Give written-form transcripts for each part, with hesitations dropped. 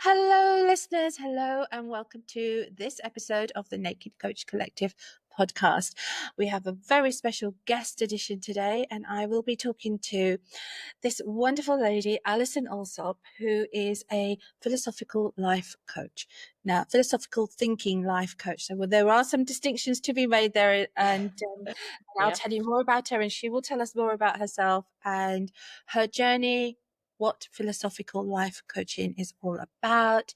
Hello, listeners. Hello, and welcome to this episode of the Naked Coach Collective podcast. We have a very special guest edition today, and I will be talking to this wonderful lady, Alison Allsopp, who is a philosophical life coach. Now, philosophical thinking life coach. So there are some distinctions to be made there, and I'll Yeah. tell you more about her, and she will tell us more about herself and her journey, what philosophical life coaching is all about.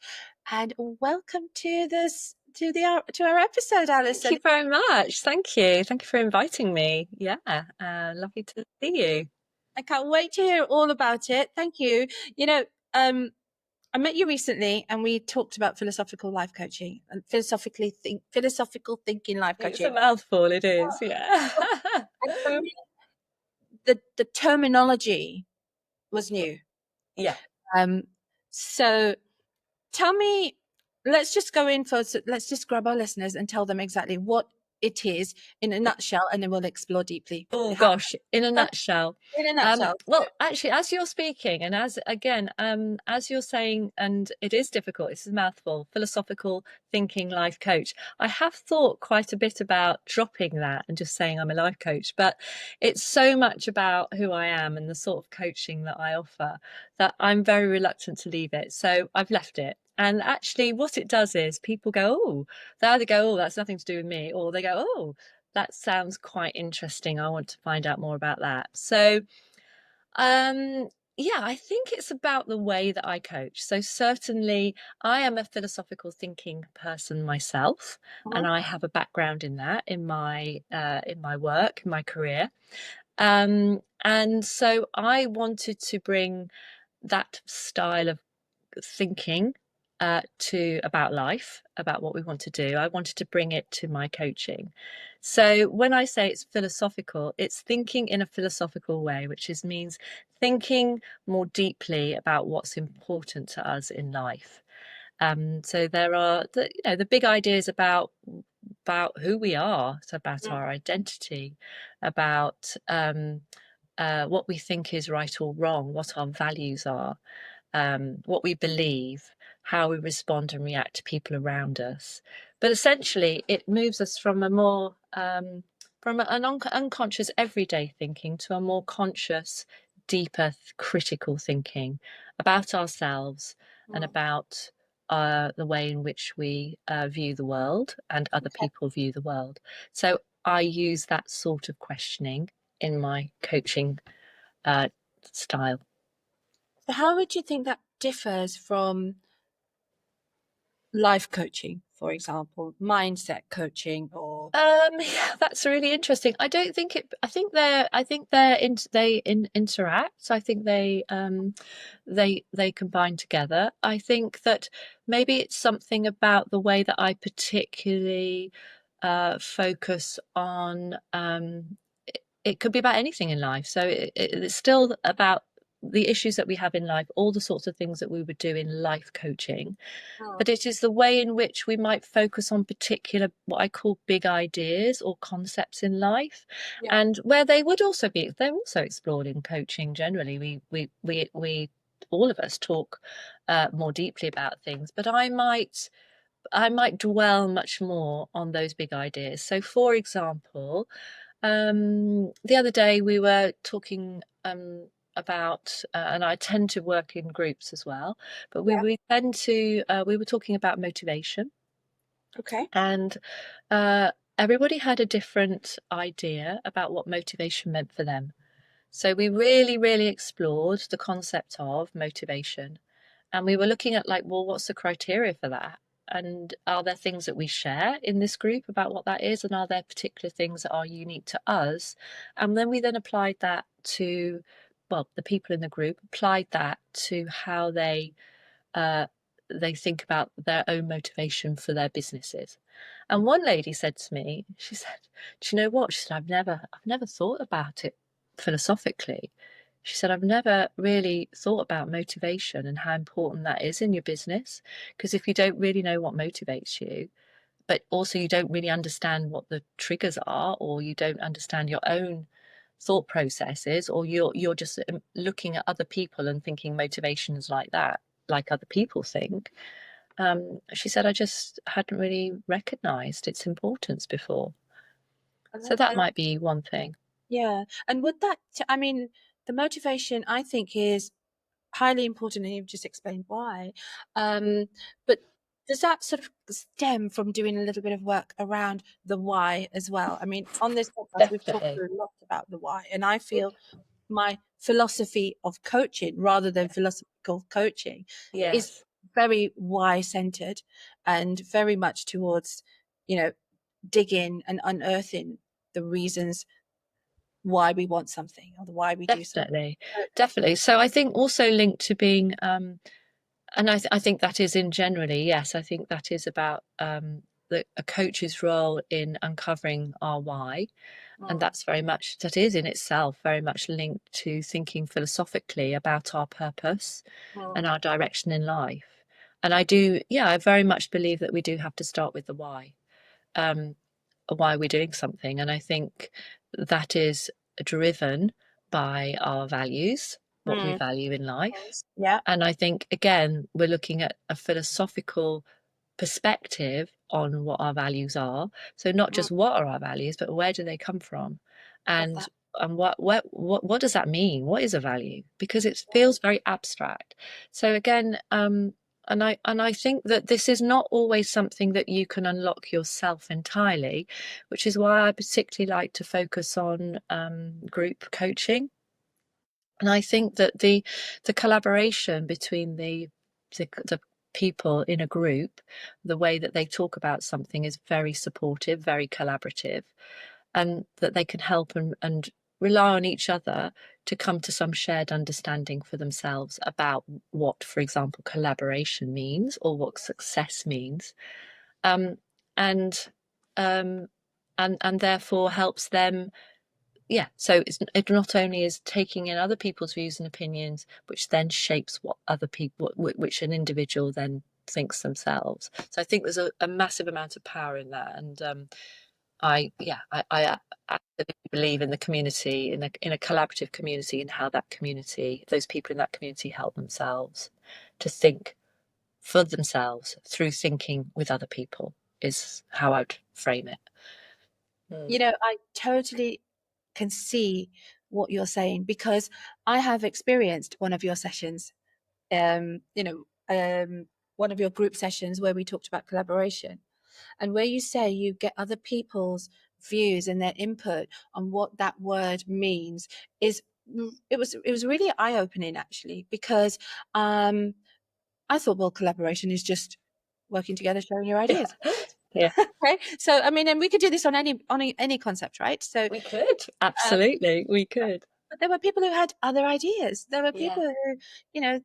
And welcome to our episode, Thank you Alison. very much. Thank you. Thank you for inviting me. Yeah, lovely to see you. I can't wait to hear all about it. Thank you. You know, um, I met you recently, and we talked about philosophical life coaching and philosophical thinking life It's a coaching. mouthful, it is. Yeah. And for me, the terminology was new. Yeah. Um, so tell me, let's just go in first. Let's just grab our listeners and tell them exactly what it is in a nutshell, and then we'll explore deeply. Oh gosh, in a nutshell. In a nutshell. Well, actually, as you're speaking, and as you're saying, and it is difficult, it's a mouthful, philosophical thinking life coach. I have thought quite a bit about dropping that and just saying I'm a life coach, but it's so much about who I am and the sort of coaching that I offer that I'm very reluctant to leave it. So I've left it. And actually, what it does is people go, oh, they either go, oh, that's nothing to do with me, or they go, oh, that sounds quite interesting. I want to find out more about that. So, um, yeah, I think it's about the way that I coach. So certainly, I am a philosophical thinking person myself, and Mhm. I have a background in that in my work, in my career. And so I wanted to bring that style of thinking to about life, about what we want to do. I wanted to bring it to my coaching. So when I say it's philosophical, it's thinking in a philosophical way, which means thinking more deeply about what's important to us in life. So there are the big ideas about who we are, so about our identity, about what we think is right or wrong, what our values are, what we believe, how we respond and react to people around us. But essentially, it moves us from a more from an unconscious everyday thinking to a more conscious, deeper, critical thinking about ourselves and Mm. about the way in which we view the world and other Okay. people view the world. So I use that sort of questioning in my coaching style. So how would you think that differs from life coaching, for example, mindset coaching, or Yeah, that's really interesting. I don't think it. I think interact. So I think they combine together. I think that maybe it's something about the way that I particularly focus on. It could be about anything in life. So it's still about the issues that we have in life, all the sorts of things that we would do in life coaching, Mm. but it is the way in which we might focus on particular, what I call big ideas or concepts in life, Yeah. and where they're also explored in coaching generally. We all of us talk more deeply about things, but I might dwell much more on those big ideas. So, for example, the other day we were talking about, and I tend to work in groups as well, but Yeah. we were talking about motivation, Okay. and uh, everybody had a different idea about what motivation meant for them. So we really, really explored the concept of motivation. And we were looking at, like, well, what's the criteria for that? And are there things that we share in this group about what that is? And are there particular things that are unique to us? And then we applied that to, well, the people in the group applied that to how uh, they think about their own motivation for their businesses. And one lady said to me, she said, "Do you know what?" She said, I've never thought about it philosophically." She said, "I've never really thought about motivation and how important that is in your business. Because if you don't really know what motivates you, but also you don't really understand what the triggers are, or you don't understand your own thought processes, or you're just looking at other people and thinking motivation is like that, like other people think. She said, I just hadn't really recognized its importance before. So that And might be one thing. yeah, and would that, I mean, the motivation I think is highly important, and you've just explained why. But does that sort of stem from doing a little bit of work around the why as well? I mean, on this podcast, we've talked Definitely. a lot about the why, and I feel my philosophy of coaching, rather than philosophical coaching, is Yes, very why centered and very much towards, you know, digging and unearthing the reasons why we want something or why we do something. definitely. Definitely. So I think also linked to being, and I think that is in generally, yes, I think that is about a coach's role in uncovering our why. And Mm, that's very much, that is in itself very much linked to thinking philosophically about our purpose and mm, our direction in life. And I do, yeah, I very much believe that we do have to start with the why. Um, why we're doing something. And I think that is driven by our values, what we mm, value in life. yeah. And I think, again, we're looking at a philosophical perspective on what our values are. So not Mm, just what are our values, but where do they come from? love And that. what does that mean? What is a value? Because it feels very abstract. So again, and I think that this is not always something that you can unlock yourself entirely, which is why I particularly like to focus on group coaching. And I think that the collaboration between the people in a group, the way that they talk about something is very supportive, very collaborative, and that they can help and rely on each other to come to some shared understanding for themselves about what, for example, collaboration means or what success means, um, and um, and therefore helps them. Yeah, so it not only is taking in other people's views and opinions, which then shapes what other people, which an individual then thinks themselves. So I think there's a massive amount of power in that, and I absolutely believe in the community, in a collaborative community, and how that community, those people in that community, help themselves to think for themselves through thinking with other people is how I'd frame it. Mm. You know, I totally can see what you're saying, because I have experienced one of your sessions, um, you know, um, one of your group sessions where we talked about collaboration, and where you say you get other people's views and their input on what that word means is, it was really eye-opening, actually, because I thought, well, collaboration is just working together, sharing your ideas. Yeah, Okay, so I mean, and we could do this on any concept, right? So, we could. um, Absolutely, we could. but there were people who had other ideas. There were Yeah. people who,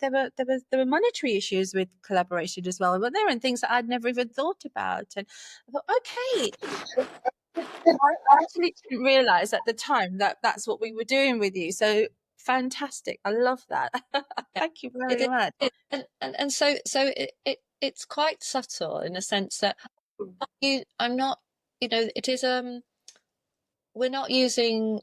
there were monetary issues with collaboration as well. But there were things that I'd never even thought about, and I thought, okay, I actually didn't realize at the time that that's what we were doing with you. So fantastic! I love that. Yeah, Thank you it very is. much. And so it's quite subtle in the sense that I'm not, it is, we're not using,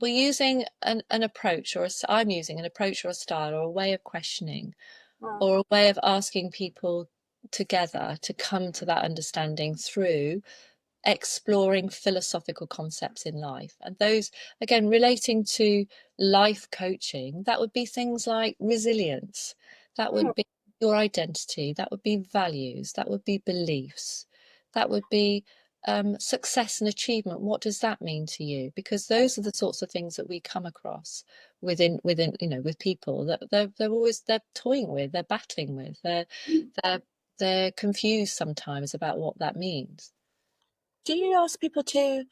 we're using an approach I'm using an approach or a style or a way of questioning Mm, or a way of asking people together to come to that understanding through exploring philosophical concepts in life. And those, again, relating to life coaching, that would be things like resilience, that mm, would be your identity, that would be values, that would be beliefs, that would be success and achievement. What does that mean to you? Because those are the sorts of things that we come across within with people that they're toying with, they're battling with, they're they're confused sometimes about what that means. do you ask people to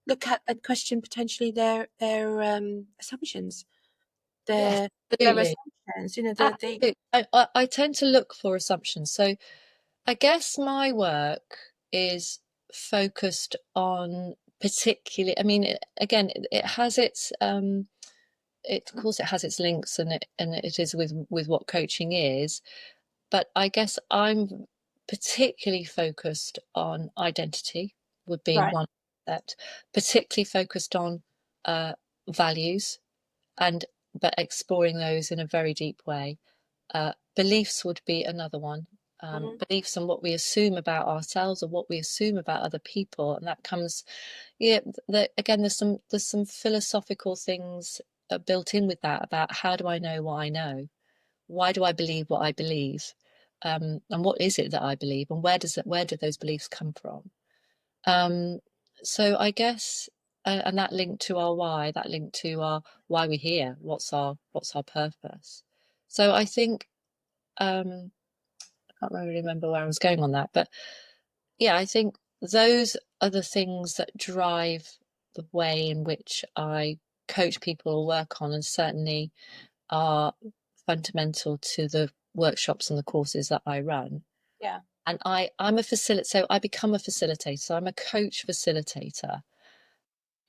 look at and question potentially their assumptions, Yes, their absolutely. assumptions? The Absolutely. I tend to look for assumptions. So I guess my work is focused on particularly, I mean, again, it has its of course it has its links, and it is with what coaching is, but I guess I'm particularly focused on identity, would be right. one concept, particularly focused on values, and but exploring those in a very deep way. Beliefs would be another one. Beliefs on what we assume about ourselves or what we assume about other people, and that comes, yeah. Again, there's some philosophical things built in with that, about how do I know what I know? Why do I believe what I believe? And what is it that I believe? And where do those beliefs come from? Um, so I guess, and that linked to our why, that linked to our why we're here. What's our purpose? So I think, I can't really remember where I was going on that, but yeah, I think those are the things that drive the way in which I coach people or work on, and certainly are fundamental to the workshops and the courses that I run. Yeah. And I'm a facilitator, so I become a facilitator. So I'm a coach facilitator.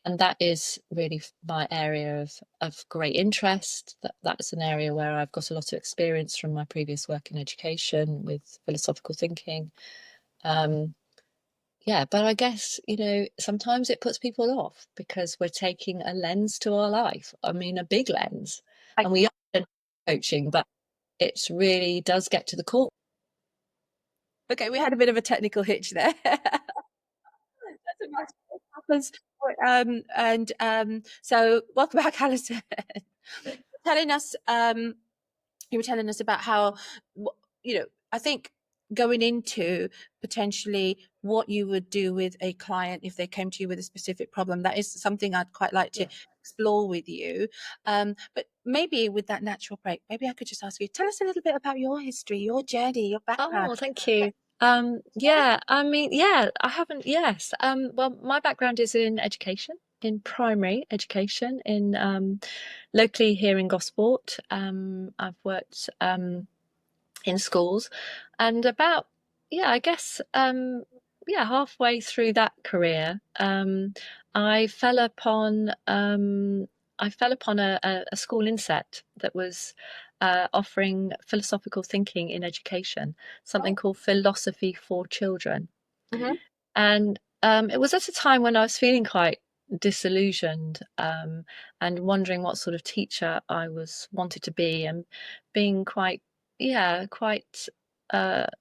And that is really my area of great interest. That's an area where I've got a lot of experience from my previous work in education with philosophical thinking. Yeah, but I guess, sometimes it puts people off because we're taking a lens to our life. I mean, a big lens. I, And we are coaching, but it really does get to the core. okay, we had a bit of a technical hitch there. Doesn't matter what happens. So welcome back, Alison. telling us, you were telling us about how, I think going into potentially what you would do with a client if they came to you with a specific problem, that is something I'd quite like to explore with you. But maybe with that natural break, maybe I could just ask you, tell us a little bit about your history, your journey, your background. Oh, thank you. Yeah, I mean, yeah, I haven't, yes. Well, my background is in education, in primary education, in locally here in Gosport. I've worked in schools, and about, yeah, I guess, yeah, halfway through that career, I fell upon a school inset that was offering philosophical thinking in education, something called Philosophy for Children. Mm-hmm. And it was at a time when I was feeling quite disillusioned, and wondering what sort of teacher I wanted to be, and being quite, yeah, quite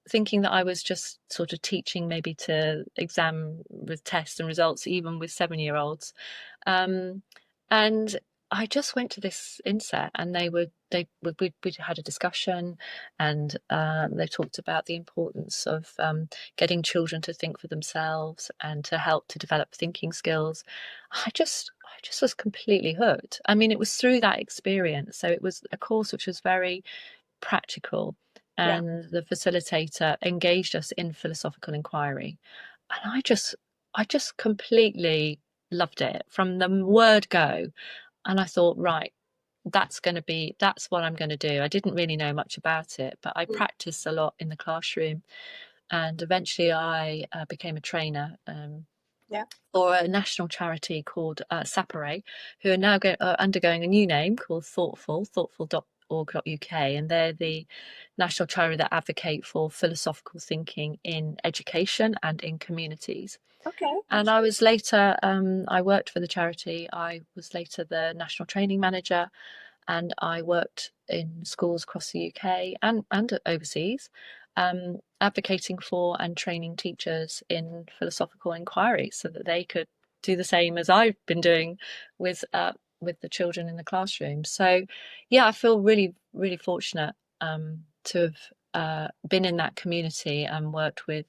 thinking that I was just sort of teaching maybe to exam with tests and results, even with 7-year-olds. Um, and I just went to this inset, and we had a discussion, and they talked about the importance of getting children to think for themselves and to help to develop thinking skills. I just was completely hooked. I mean, it was through that experience. So it was a course which was very practical, Yeah. and the facilitator engaged us in philosophical inquiry. And I just completely loved it from the word go. And I thought, right, that's what I'm going to do. I didn't really know much about it, but I Mm. practiced a lot in the classroom, and eventually I became a trainer, Yeah. for a national charity called Sapere, who are now undergoing a new name called thoughtful.org.uk, and they're the national charity that advocate for philosophical thinking in education and in communities. Okay. And I was later, I worked for the charity. I was later the national training manager, and I worked in schools across the UK and overseas, advocating for and training teachers in philosophical inquiry so that they could do the same as I've been doing with the children in the classroom. So, yeah, I feel really, really fortunate to have been in that community and worked with,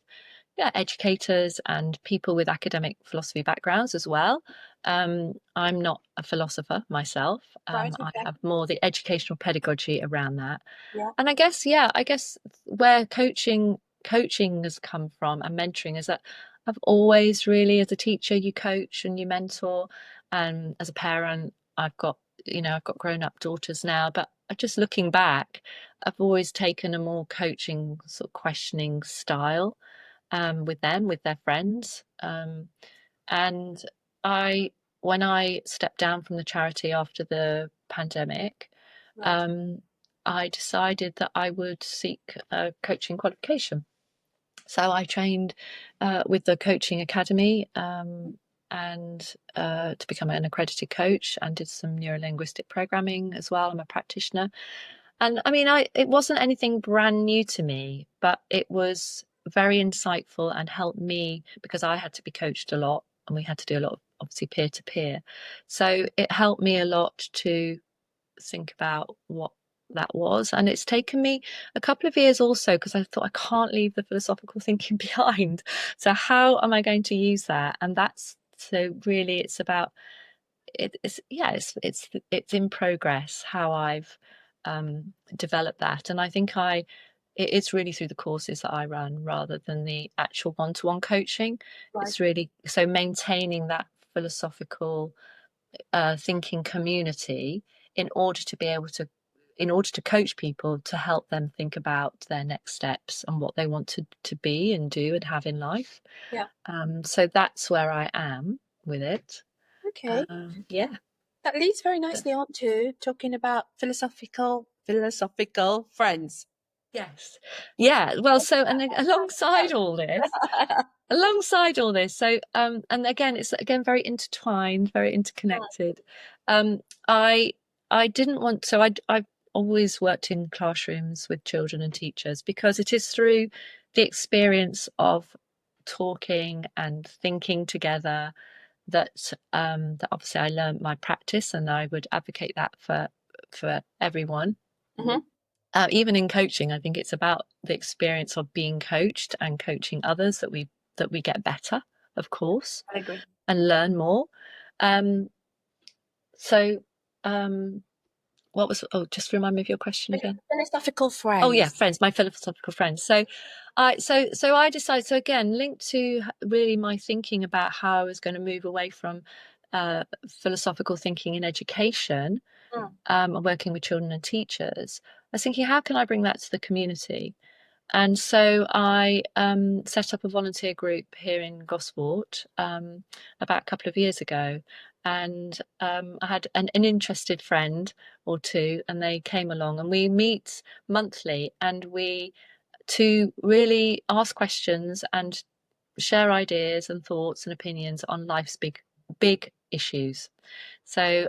yeah, educators and people with academic philosophy backgrounds as well. I'm not a philosopher myself. Right. I Okay. have more the educational pedagogy around that. Yeah. And I guess, yeah, I guess where coaching has come from, and mentoring, is that I've always really, as a teacher, you coach and you mentor, and as a parent, I've got grown up daughters now, but just looking back, I've always taken a more coaching sort of questioning style with them, with their friends. And I, when I stepped down from the charity after the pandemic, Right. um, I decided that I would seek a coaching qualification. So I trained with the Coaching Academy, and to become an accredited coach, and did some neurolinguistic programming as well. I'm a practitioner. And I mean, it wasn't anything brand new to me, but it was very insightful and helped me because I had to be coached a lot and we had to do a lot of obviously peer to peer. So it helped me a lot to think about what that was. And it's taken me a couple of years also because I thought I can't leave the philosophical thinking behind. So how am I going to use that? And that's so really it's about it's yeah it's in progress how I've developed that, and I think it's really through the courses that I run rather than the actual one-to-one coaching. Right. It's really so maintaining that philosophical thinking community in order to be able to in order to coach people to help them think about their next steps and what they want to be and do and have in life. Yeah. So that's where I am with it. Okay. Yeah. That leads very nicely on to talking about philosophical friends. Yes. Yeah. Well, so and alongside all this, so and again, it's again very intertwined, very interconnected. Um, I I didn't want so I've always worked in classrooms with children and teachers because it is through the experience of talking and thinking together that obviously I learned my practice, and I would advocate that for everyone. Mm-hmm. Even in coaching, I think it's about the experience of being coached and coaching others that we get better, of course, I agree. and learn more. Um, so, what was? Oh, just remind me of your question again. Philosophical Oh yeah, friends. friends, my philosophical friends. So I decided. So again, linked to really my thinking about how I was going to move away from philosophical thinking in education, Mm. and working with children and teachers. I was thinking, how can I bring that to the community? And so I set up a volunteer group here in Gosport about a couple of years ago. And I had an interested friend or two, and they came along, and we meet monthly, and we to really ask questions and share ideas and thoughts and opinions on life's big issues. So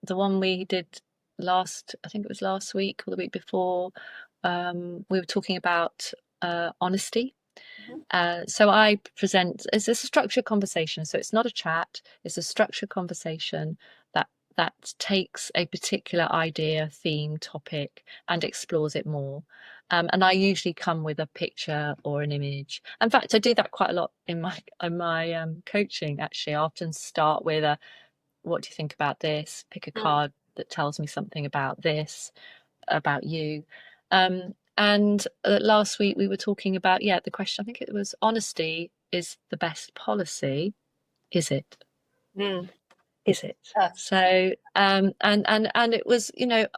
the one we did I think it was last week or the week before, we were talking about honesty. Mhm. So I present, it's a structured conversation. So it's not a chat, it's a structured conversation that takes a particular idea, theme, topic, and explores it more. And I usually come with a picture or an image. In fact, I do that quite a lot in my coaching. Actually, I often start with a what do you think about this? Pick a Mm. card that tells me something about this, about you. And last week we were talking about, yeah, the question, I think it was honesty is the best policy. Is it? Mm. Is it? Uh, So, and it was,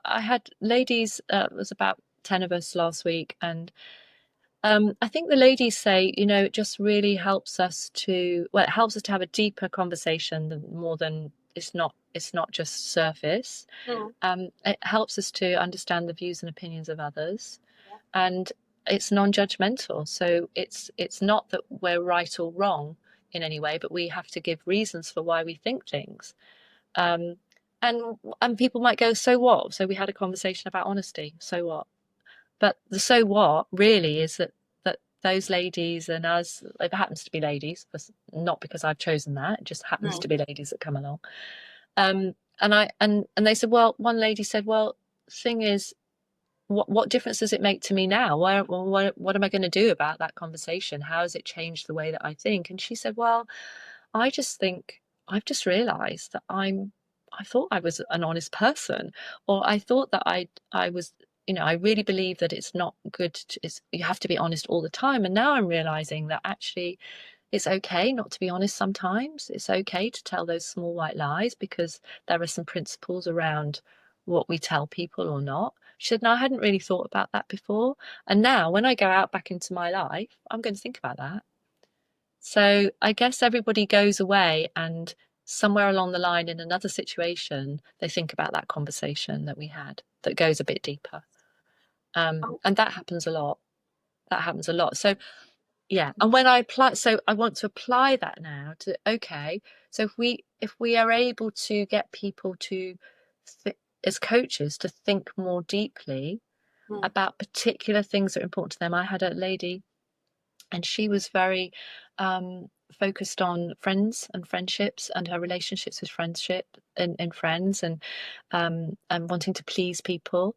I had ladies, it was about 10 of us last week. And I think the ladies say, it just really helps us it helps us to have a deeper conversation more than it's not just surface. mm. It helps us to understand the views and opinions of others, Yeah. and it's non-judgmental. So it's not that we're right or wrong in any way, but we have to give reasons for why we think things. Um, and people might go, so what? So we had a conversation about honesty. So what? But the so what really is that those ladies and us, it happens to be ladies, not because I've chosen that, it just happens Mm. to be ladies that come along. And they said, well, one lady said, well, thing is, what difference does it make to me now? What am I going to do about that conversation? How has it changed the way that I think? And she said, well, I just think I've just realized that I thought I was an honest person, or I thought that I was, I really believe that it's not good you have to be honest all the time. And now I'm realizing that actually it's okay not to be honest sometimes. It's okay to tell those small white lies because there are some principles around what we tell people or not. She said, no, I hadn't really thought about that before. And now when I go out back into my life, I'm going to think about that. So I guess everybody goes away and somewhere along the line in another situation, they think about that conversation that we had that goes a bit deeper. Oh, And that happens a lot. That happens a lot. So yeah, and when I apply, so I want to apply that now to okay. So if we are able to get people to as coaches to think more deeply Mm. about particular things that are important to them. I had a lady, and she was very focused on friends and friendships and her relationships with friendship and friends, and wanting to please people.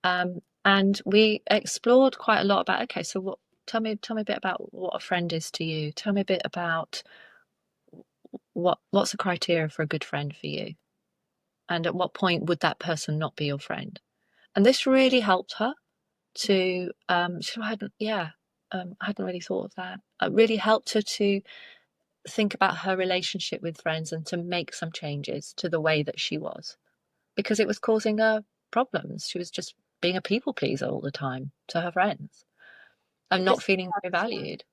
And we explored quite a lot about, okay, so what, tell me a bit about what a friend is to you. Tell me a bit about what's the criteria for a good friend for you, and at what point would that person not be your friend. And this really helped her to I hadn't, yeah, I hadn't really thought of that. It really helped her to think about her relationship with friends and to make some changes to the way that she was, because it was causing her problems. She was just being a people pleaser all the time to her friends and Did not this feeling very valued.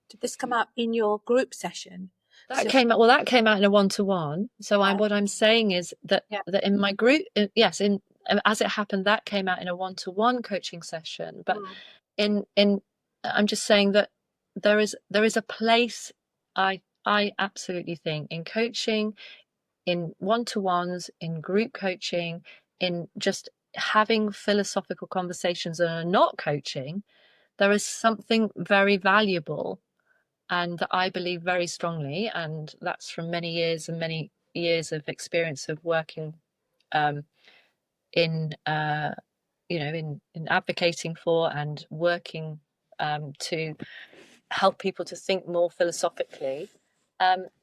did this come out in your group session? That So, came out, well, that came out in a one-to-one. So right. what I'm saying is that Yeah. in my group, yes, in as it happened, that came out in a one-to-one coaching session. But Mm. in I'm just saying that there is a place, I absolutely think, in coaching, in one-to-ones, in group coaching, in just having philosophical conversations that are not coaching. There is something very valuable, and that I believe very strongly, and that's from many years and many years of experience of working um, in in advocating for and working to help people to think more philosophically.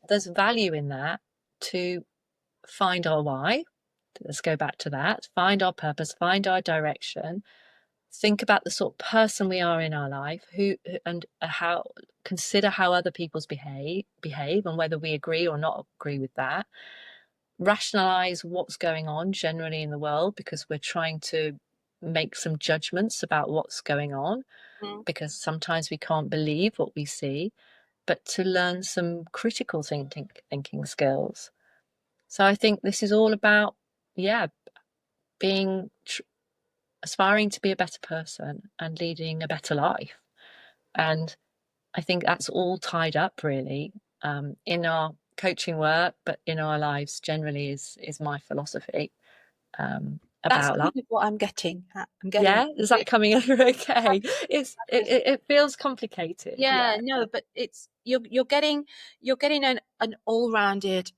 There's value in that, to find our why. Let's go back to that. Find our purpose, find our direction, think about the sort of person we are in our life, who and how, consider how other people's behave and whether we agree or not agree with that. Rationalize what's going on generally in the world, because we're trying to make some judgments about what's going on, Mm. because sometimes we can't believe what we see, but to learn some critical thinking skills. So I think this is all about, yeah, being aspiring to be a better person and leading a better life. And I think that's all tied up really, in our coaching work, but in our lives generally is my philosophy That's about life. kind of what I'm getting at. I'm getting Yeah, is that coming over okay? It feels complicated. yeah, Yeah, no, but it's you're getting an all-rounded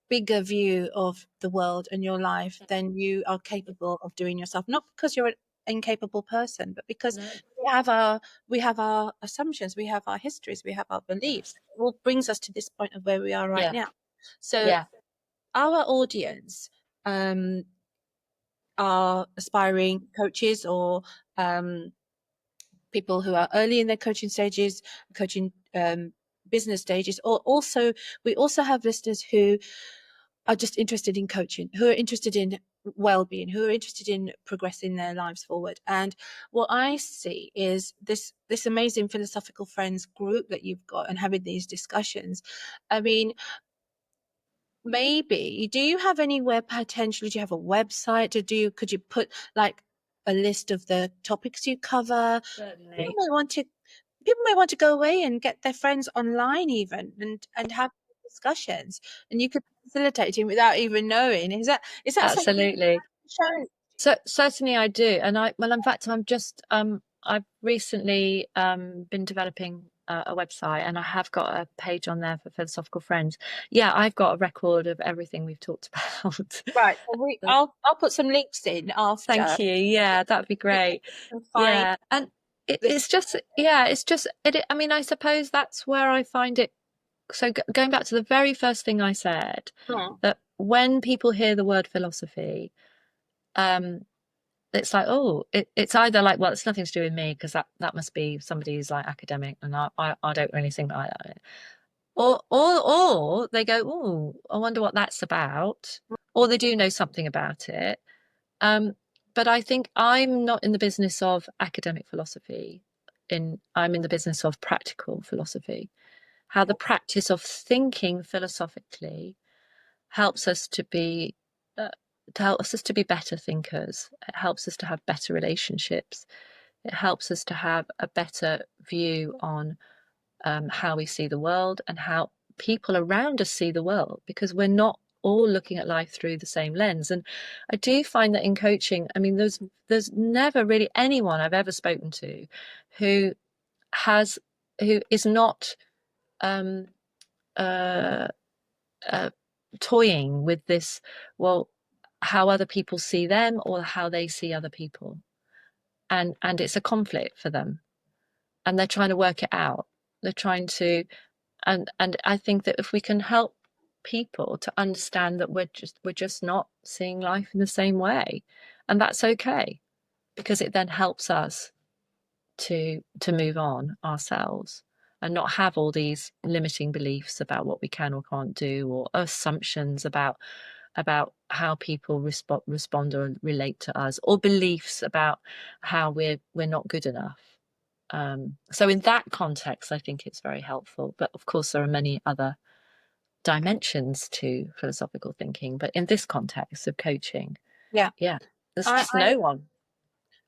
bigger view of the world and your life than you are capable of doing yourself. Not because you're an incapable person, but because no, we have our assumptions, we have our histories, we have our beliefs. yes, It all brings us to this point of where we are right yeah, now. So yeah, our audience um, are aspiring coaches or um, people who are early in their coaching stages, coaching business stages, or also we also have listeners who are just interested in coaching, who are interested in well-being, who are interested in progressing their lives forward. And what I see is this amazing philosophical friends group that you've got and having these discussions. I mean, maybe do you have anywhere potentially? Do you have a website? Or could you put like a list of the topics you cover? People certainly. may want to people may want to go away and get their friends online even and have discussions, and you could be facilitating without even knowing. Is that something you've Absolutely. shown? So certainly I do, and in fact, I've recently been developing a website, and I have got a page on there for philosophical friends. Yeah, I've got a record of everything we've talked about. Right. Well, I'll put some links in after. Thank you. Yeah, that'd be great. You can find Yeah, and this. it's just, yeah, it's just it. I mean, I suppose that's where I find it. So going back to the very first thing I said, Hmm. that when people hear the word philosophy, um, it's like, oh, it's either like, well, it's nothing to do with me because that must be somebody who's like academic, and I don't really think like that. Or they go, oh, I wonder what that's about, or they do know something about it. Um, but I think I'm not in the business of academic philosophy. I'm in the business of practical philosophy. How the practice of thinking philosophically helps us to be uh, helps us to be better thinkers. It helps us to have better relationships. It helps us to have a better view on how we see the world and how people around us see the world, because we're not all looking at life through the same lens. And I do find that in coaching, I mean, there's never really anyone I've ever spoken to who has who is not um uh, toying with this, well, how other people see them or how they see other people, and it's a conflict for them, and they're trying to work it out. They're trying to, and I think that if we can help people to understand that we're just not seeing life in the same way, and that's okay, because it then helps us to move on ourselves and not have all these limiting beliefs about what we can or can't do, or assumptions about how people respond or relate to us, or beliefs about how we're not good enough. So in that context, I think it's very helpful. But of course, there are many other dimensions to philosophical thinking. But in this context of coaching, Yeah. yeah, there's I, just I no one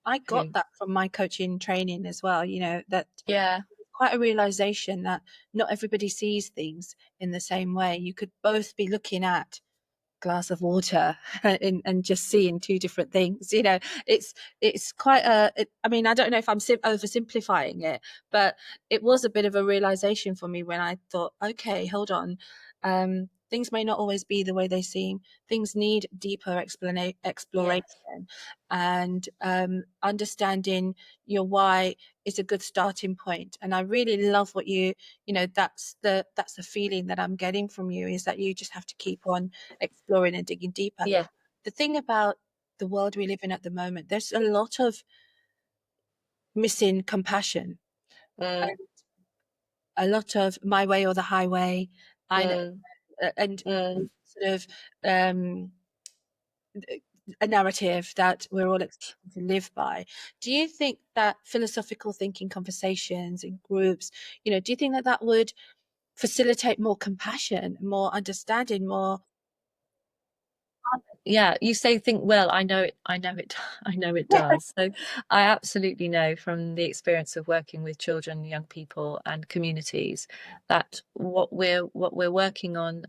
I who, got that from my coaching training as well, that yeah, quite a realization that not everybody sees things in the same way. You could both be looking at glass of water and just seeing two different things. It's quite I mean, I don't know if I'm oversimplifying it, but it was a bit of a realization for me when I thought, okay, hold on, things may not always be the way they seem. Things need deeper yes, exploration, and understanding your why is a good starting point. And I really love what that's the feeling that I'm getting from you, is that you just have to keep on exploring and digging deeper. yeah, The thing about the world we live in at the moment, there's a lot of missing compassion, mm, and a lot of my way or the highway, and mm, and mm. sort of um, a narrative that we're all expected to live by. Do you think that philosophical thinking conversations in groups, do you think that that would facilitate more compassion, more understanding, more? Yeah, you say think, well, I know it I know it Yeah. does. So I absolutely know from the experience of working with children, young people and communities, that what we're working on,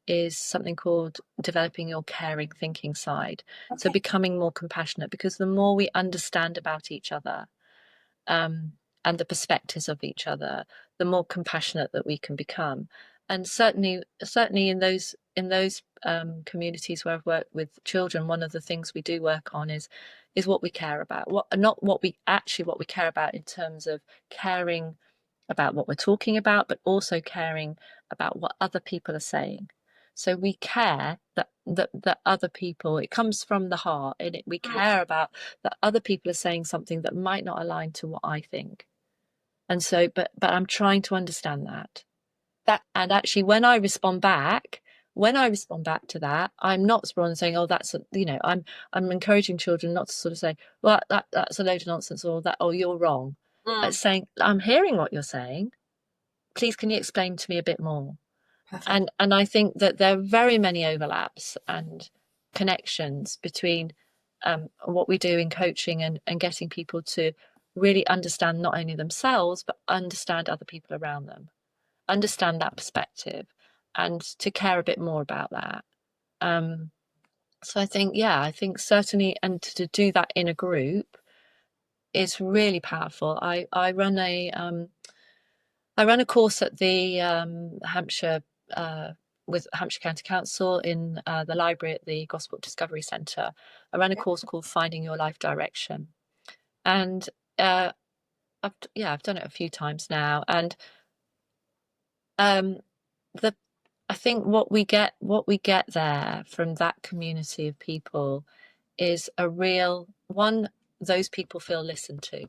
is something called developing your caring thinking side. So Okay. becoming more compassionate, because the more we understand about each other, um, and the perspectives of each other, the more compassionate that we can become. And certainly in those communities where I've worked with children, one of the things we do work on is what we care about. What not what we care about in terms of caring about what we're talking about, but also caring about what other people are saying. So we care that other people, it comes from the heart, and we care about that other people are saying something that might not align to what I think. And so, but I'm trying to understand that. That And actually, when I respond back to that, I'm not responding saying, "Oh, I'm encouraging children not to sort of say, "Well, that's a load of nonsense," or that, "Oh, you're wrong." mm, It's saying, "I'm hearing what you're saying. Please, can you explain to me a bit more?" perfect. And I think that there are very many overlaps and connections between, what we do in coaching, and getting people to really understand not only themselves, but understand other people around them, understand that perspective, and to care a bit more about that. Um, so I think certainly, and to do that in a group is really powerful. I run a course at the Hampshire with Hampshire County Council in the library at the Gospel Discovery Centre. I ran a Yeah. course called Finding Your Life Direction, and uh, I've done it a few times now, and um, the I think what we get there from that community of people is a real one. Those people feel listened to.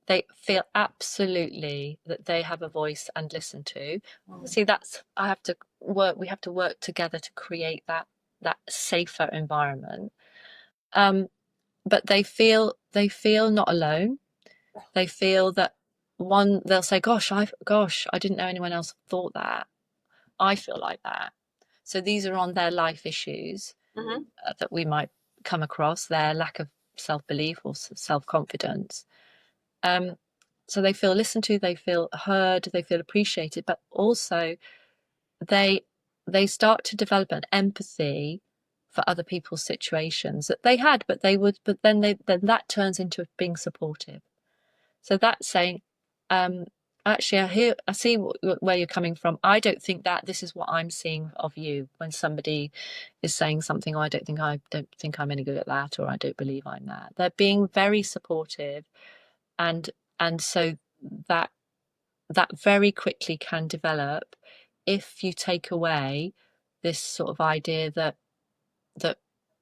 They feel absolutely that they have a voice and listened to. Mm. Obviously, we have to work together to create that safer environment. Um, but they feel not alone. They feel that, they'll say, gosh, I didn't know anyone else thought that. I feel like that. So these are on their life issues, Mhm. that we might come across, their lack of self-belief or self-confidence. Um, so they feel listened to, they feel heard, they feel appreciated, but also they they start to develop an empathy for other people's situations that they had, but then that turns into being supportive. So that's saying, um, actually, I see where you're coming from. I don't think that this is what I'm seeing of you when somebody is saying something. Oh, I don't think I'm any good at that, or I don't believe I'm that. They're being very supportive, and so that very quickly can develop if you take away this sort of idea that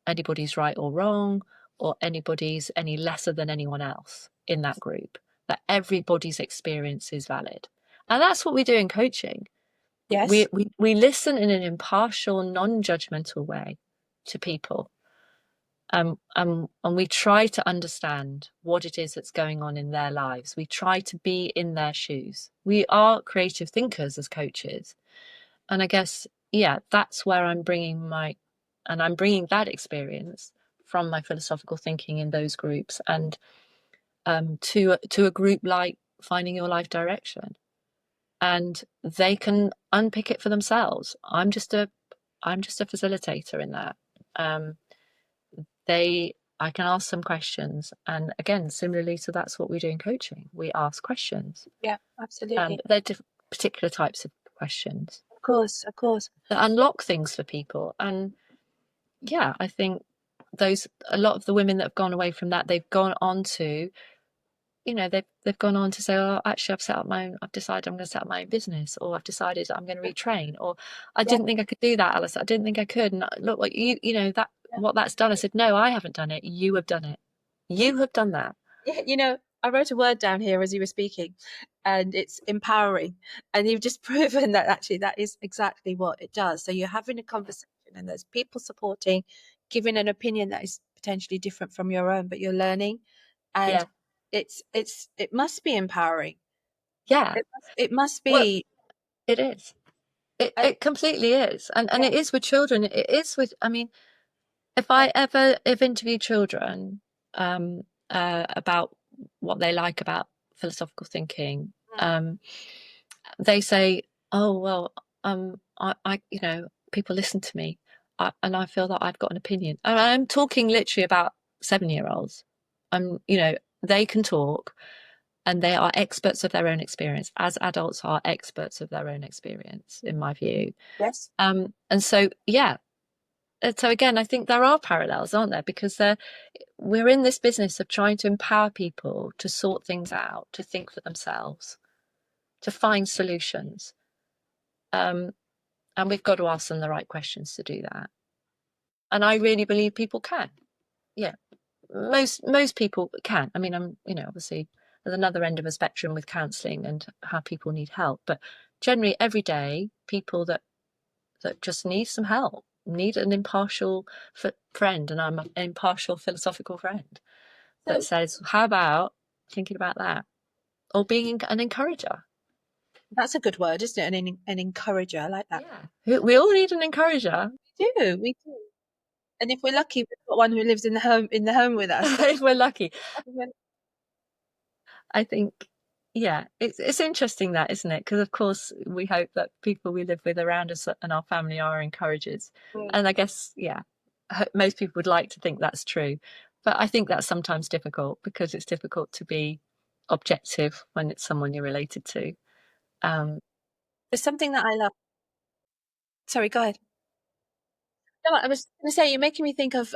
anybody's right or wrong, or anybody's any lesser than anyone else in that group, that everybody's experience is valid. And that's what we do in coaching. Yes. We listen in an impartial, non-judgmental way to people. And we try to understand what it is that's going on in their lives. We try to be in their shoes. We are creative thinkers as coaches. And I guess, yeah, that's where I'm bringing that experience from my philosophical thinking in those groups, and to a group like Finding Your Life Direction, and they can unpick it for themselves. I'm just a facilitator in that. Um, I can ask some questions, and again, similarly to that's what we do in coaching. We ask questions. Yeah, absolutely. They're particular types of questions Of course, of course. that unlock things for people. And yeah, I think a lot of the women that have gone away from that, they've gone on to, they've gone on to say, oh, actually, I've decided I'm going to set up my own business, or I've decided I'm going to retrain, or I Yeah, didn't think I could do that, Alice. I didn't think I could. And look what that yeah. what that's done. I said, no, I haven't done it. You have done it. You have done that. Yeah, I wrote a word down here as you were speaking, and it's empowering. And you've just proven that actually that is exactly what it does. So you're having a conversation, and there's people supporting, giving an opinion that is potentially different from your own, but you're learning, and Yeah. it must be empowering. Yeah. It must Well, be. it is. And It completely is. And yeah, it is with children. It is with, I mean, yeah, if interviewed children about what they like about philosophical thinking, mm, they say, "Oh well, people listen to me, and I feel that I've got an opinion." And I'm talking literally about 7-year-olds. They can talk, and they are experts of their own experience, as adults are experts of their own experience, in my view. yes, And so, yeah, so again, I think there are parallels, aren't there? Because we're in this business of trying to empower people to sort things out, to think for themselves, to find solutions. And we've got to ask them the right questions to do that. And I really believe people can. Yeah, most people can. I mean, I'm obviously there's another end of a spectrum with counselling and how people need help, but generally every day people that just need some help, need an impartial friend, and I'm an impartial philosophical friend that so says, how about thinking about that? Or being an encourager. that's a good word, isn't it? An encourager. I like that. Yeah. We all need an encourager. We do. And if we're lucky, we've got one who lives in the home with us. So, If we're lucky. I think, yeah, it's interesting that, isn't it? Because of course we hope that people we live with around us and our family are encouragers. And I guess, yeah, most people would like to think that's true. But I think that's sometimes difficult because it's difficult to be objective when it's someone you're related to. Um, there's something that I love. Sorry, go ahead. No, I was going to say you're making me think of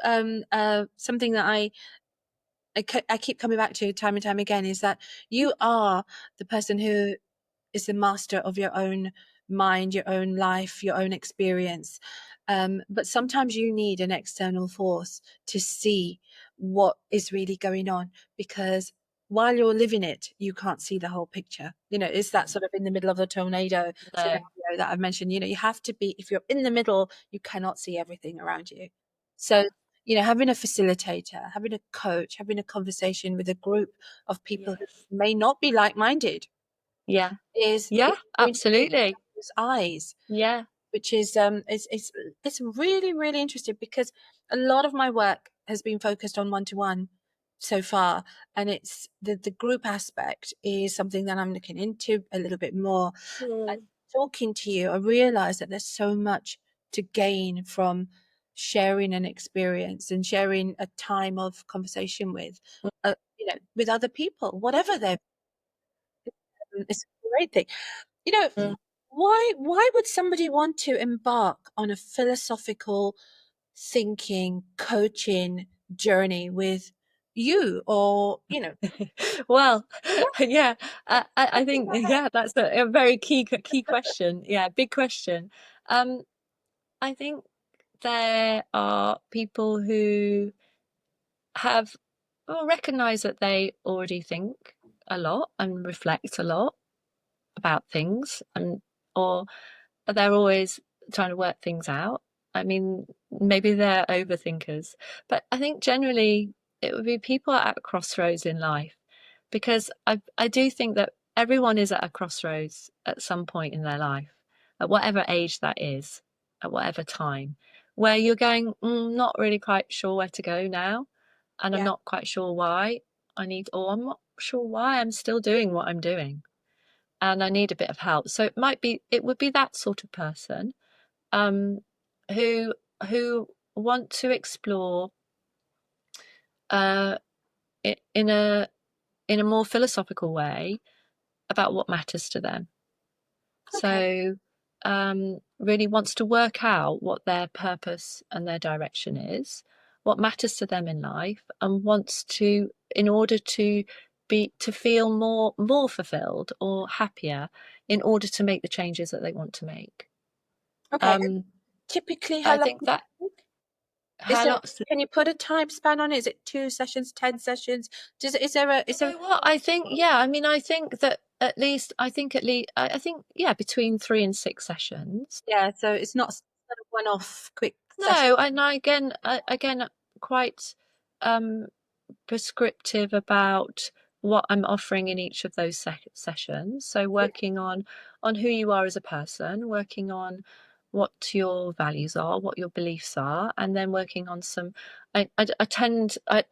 something that I keep coming back to time and time again is that you are the person who is the master of your own mind, your own life, your own experience. But sometimes you need an external force to see what is really going on because while you're living it, you can't see the whole picture. It's that sort of in the middle of a tornado no, scenario that I've mentioned. You have to be, if you're in the middle, you cannot see everything around you. So, having a facilitator, having a coach, having a conversation with a group of people who yes, may not be like-minded yeah, is yeah, going to open absolutely, people's eyes, yeah, which is it's really, really interesting because a lot of my work has been focused on one-to-one so far, and it's the group aspect is something that I'm looking into a little bit more. And mm. talking to you, I realize that there's so much to gain from sharing an experience and sharing a time of conversation with, with other people, whatever they're. It's a great thing. You know, Mm. why would somebody want to embark on a philosophical thinking, coaching journey with you, or Well, yeah, yeah, I something think, like that. yeah, that's a very key question. Yeah, big question. Um, I think there are people who have recognize that they already think a lot and reflect a lot about things, and or they're always trying to work things out. I mean, maybe they're overthinkers, but I think generally it would be people at a crossroads in life, because I do think that everyone is at a crossroads at some point in their life, at whatever age that is, at whatever time, where you're going, not really quite sure where to go now, and I'm Yeah. not quite sure why or I'm not sure why I'm still doing what I'm doing, and I need a bit of help. So it would be that sort of person, um, who want to explore uh, in a more philosophical way about what matters to them. Okay. So really wants to work out what their purpose and their direction is, what matters to them in life, and wants to, in order to feel more fulfilled or happier, in order to make the changes that they want to make. Okay. And Um, typically, how I long think does that it take? Is how there? long. Can you put a time span on it? Is it 2 sessions, 10 sessions? Is there a? Is You there? know what? I think, yeah. I mean, I think that I think, yeah, between 3 and 6 sessions. Yeah. So it's not sort of one-off, quick session. No, and again, quite um, prescriptive about what I'm offering in each of those sessions. So Yeah. working on who you are as a person, working on what your values are, what your beliefs are, and then working on some. I tend I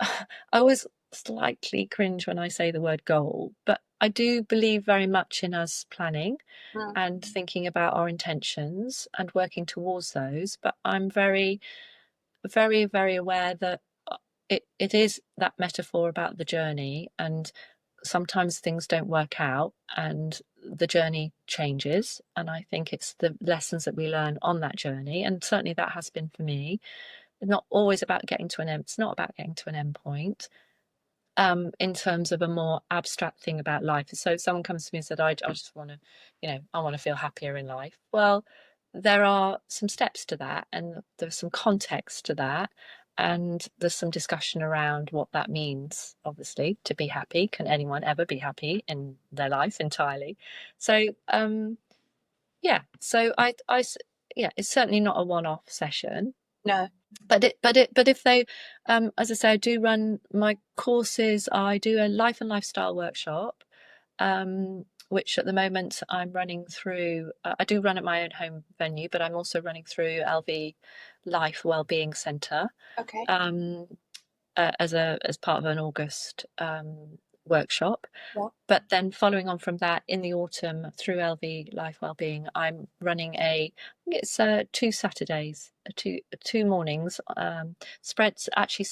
always slightly cringe when I say the word goal, but I do believe very much in us planning Mm. and thinking about our intentions and working towards those. But I'm very, very, very aware that it is that metaphor about the journey, and sometimes things don't work out and the journey changes. And I think it's the lessons that we learn on that journey. And certainly that has been for me. It's not always about getting to an end. It's not about getting to an end point, in terms of a more abstract thing about life. So if someone comes to me and said, I just want to, I want to feel happier in life. Well, there are some steps to that, and there's some context to that, and there's some discussion around what that means, obviously, to be happy. Can anyone ever be happy in their life entirely? So, yeah, so yeah, it's certainly not a one-off session. No. But if they, as I say, I do run my courses. I do a life and lifestyle workshop, which at the moment I'm running through. I do run at my own home venue, but I'm also running through LV Life Wellbeing Centre, Okay. um, as part of an August workshop. Yeah. But then following on from that, in the autumn through LV Life Wellbeing, I'm running I think it's 2 Saturdays, two mornings, spreads actually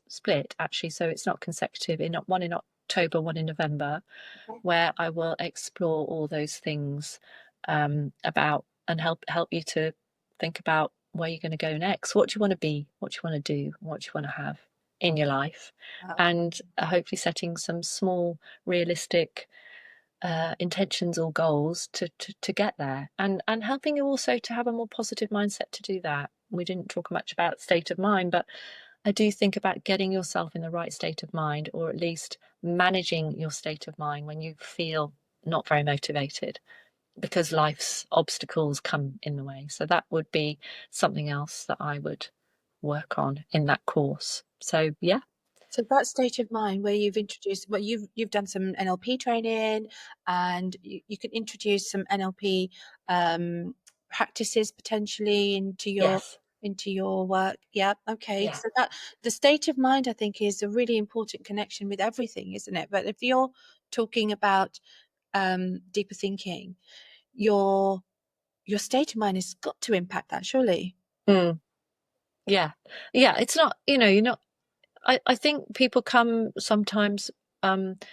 split actually, so it's not consecutive, in one in October, one in November, Okay. where I will explore all those things, about, and help you to think about where you're going to go next. What do you want to be? What do you want to do? What do you want to have in your life? Wow. And hopefully setting some small, realistic intentions or goals to get there, and helping you also to have a more positive mindset to do that. We didn't talk much about state of mind, but I do think about getting yourself in the right state of mind, or at least managing your state of mind when you feel not very motivated, because life's obstacles come in the way. So that would be something else that I would work on in that course. So yeah. So that state of mind where you've introduced, well, you've done some NLP training, and you can introduce some NLP practices potentially Yes. into your work. Yeah. Okay. Yeah. So that the state of mind, I think, is a really important connection with everything, isn't it? But if you're talking about deeper thinking, you're your state of mind has got to impact that, surely. Mm, yeah. Yeah. It's not, you're not, I think people come sometimes, and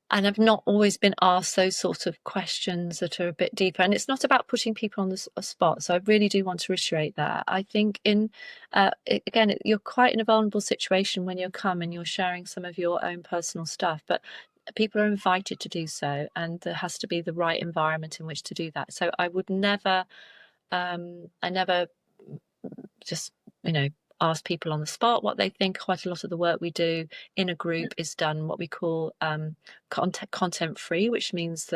I've not always been asked those sort of questions that are a bit deeper. And it's not about putting people on the spot. So I really do want to reiterate that. I think again, you're quite in a vulnerable situation when you come and you're sharing some of your own personal stuff, but people are invited to do so, and there has to be the right environment in which to do that. So I would never, I never just, ask people on the spot what they think. Quite a lot of the work we do in a group is done what we call content free, which means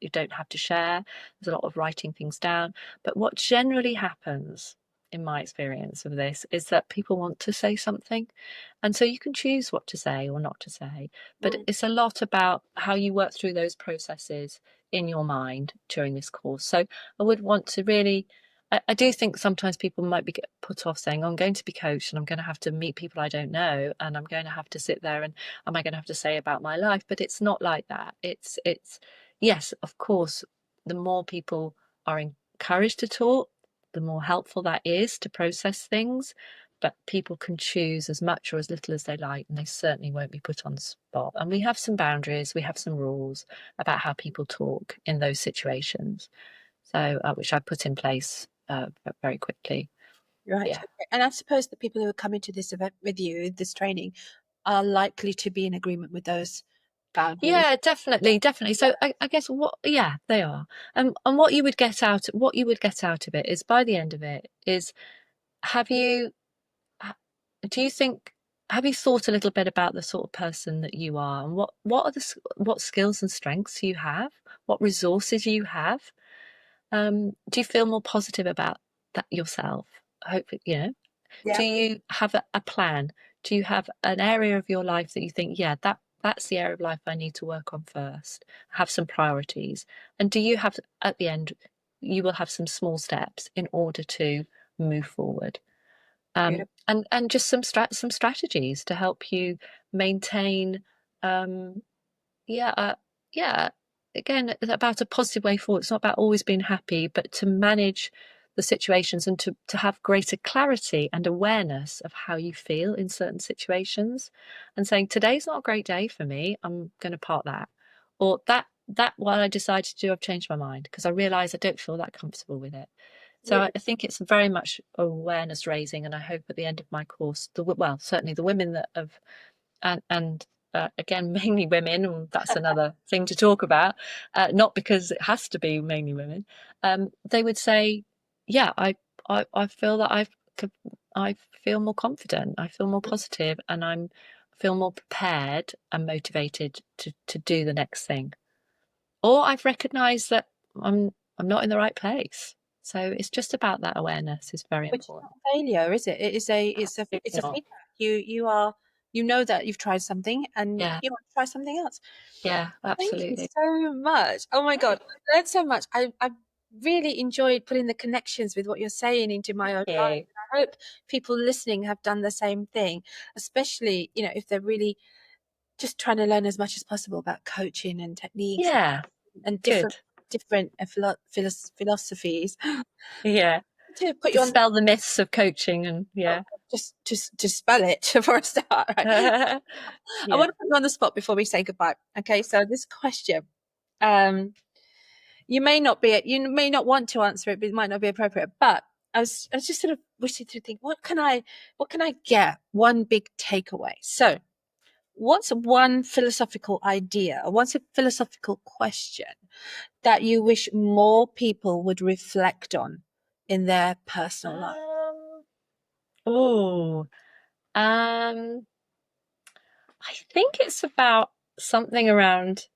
you don't have to share. There's a lot of writing things down. But what generally happens, in my experience of this, is that people want to say something, and so you can choose what to say or not to say. But Mm. it's a lot about how you work through those processes in your mind during this course. So I would want to really, I do think sometimes people might be get put off saying, "Oh, I'm going to be coached and I'm going to have to meet people I don't know, and I'm going to have to sit there and am I going to have to say about my life?" But it's not like that. It's yes, of course, the more people are encouraged to talk, the more helpful that is to process things. But people can choose as much or as little as they like, and they certainly won't be put on the spot. And we have some boundaries, we have some rules about how people talk in those situations. So, which I put in place very quickly. Right. Yeah. Okay. And I suppose the people who are coming to this event with you, this training, are likely to be in agreement with those boundaries. Yeah, definitely, definitely. So I guess yeah, they are. And what you would get out of it is, by the end of it is, have you, ha- do you think, have you thought a little bit about the sort of person that you are, and what skills and strengths you have, what resources you have? Do you feel more positive about that yourself? Hopefully, Yeah. do you have a plan? Do you have an area of your life that you think, yeah, that's the area of life I need to work on first? Have some priorities. And do you have, at the end, you will have some small steps in order to move forward. Beautiful. And just some strategies to help you maintain, um, yeah, yeah. Again, it's about a positive way forward. It's not about always being happy, but to manage the situations and to have greater clarity and awareness of how you feel in certain situations, and saying, today's not a great day for me, I'm going to park that. Or that what I decided to do, I've changed my mind because I realise I don't feel that comfortable with it. So Really. I think it's very much awareness raising, and I hope at the end of my course, well, certainly the women that have, and again, mainly women, and that's another thing to talk about, not because it has to be mainly women, they would say, yeah, I feel that I feel more confident, I feel more positive, and I feel more prepared and motivated to do the next thing. Or I've recognized that I'm not in the right place. So it's just about that awareness is very Which is important. not failure, is it? It is it's a Absolutely not. feedback. You are, you know that you've tried something and Yeah, you want to try something else. yeah, Thank you absolutely. so much. Oh my God, I learned so much. I really enjoyed putting the connections with what you're saying into my own life. Yeah, I hope people listening have done the same thing, especially, if they're really just trying to learn as much as possible about coaching and techniques yeah, and different good. different philosophies Yeah. to put you on Dispel the myths of coaching and oh, yeah. just to spell it for a start, right? I Yeah. want to put you on the spot before we say goodbye. Okay, so this question, um, you may not want to answer it, but it might not be appropriate. But I was just sort of wishing to think, what can I get? One big takeaway. So, what's one philosophical idea, or what's a philosophical question that you wish more people would reflect on in their personal life? Oh, um, I think it's about something around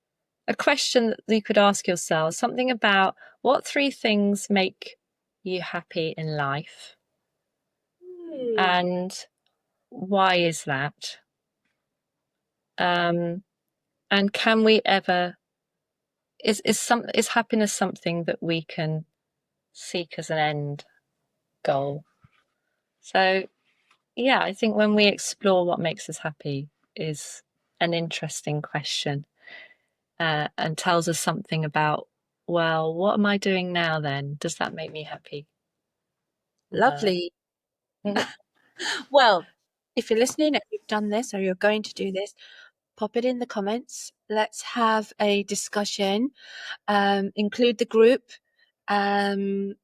a question that you could ask yourself, something about what three things make you happy in life, Hmm. and why is that? Um, and can we ever, is happiness something that we can seek as an end goal? So yeah, I think when we explore what makes us happy is an interesting question, and tells us something about Well, what am I doing now then? Does that make me happy? No. Lovely. Well, if you're listening and you've done this or you're going to do this, pop it in the comments. Let's have a discussion. Include the group. And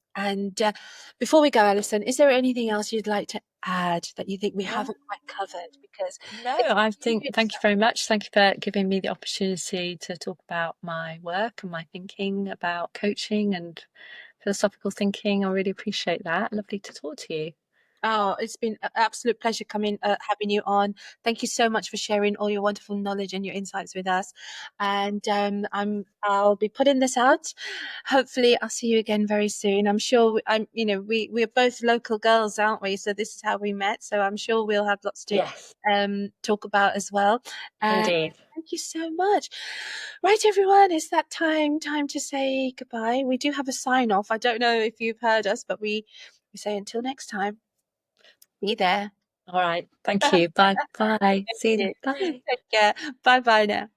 before we go, Alison, is there anything else you'd like to add that you think we No, haven't quite covered? Because no, it's I really think good thank you stuff. very much. Thank you for giving me the opportunity to talk about my work and my thinking about coaching and philosophical thinking. I really appreciate that. Lovely to talk to you. Oh, it's been an absolute pleasure having you on. Thank you so much for sharing all your wonderful knowledge and your insights with us. And I'll be putting this out. Hopefully, I'll see you again very soon. I'm sure we're both local girls, aren't we? So this is how we met. So I'm sure we'll have lots to Yes, talk about as well. And indeed. thank you so much. Right, everyone, it's that time to say goodbye. We do have a sign off. I don't know if you've heard us, but we say until next time. Be there. All right. Thank you. Bye. Bye. Thank See you then. you. Bye. Take care. Bye bye now.